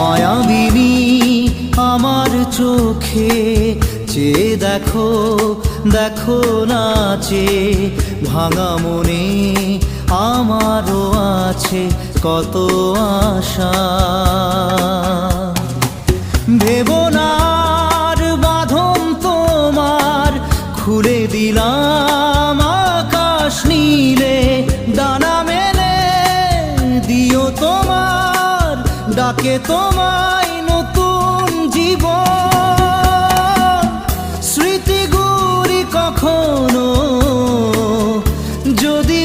মায়াবিনী আমার চোখে চেয়ে দেখো, দেখো নাচে ভাঙা মনে আমারও আছে কত আশা। ভেবনার বাঁধন তোমার খুলে দিলাম আকাশ নীলে, ডানা মেলে দিও তোমার ডাকে তোমায় নতুন জীবন। স্মৃতিগুলি কখনো যদি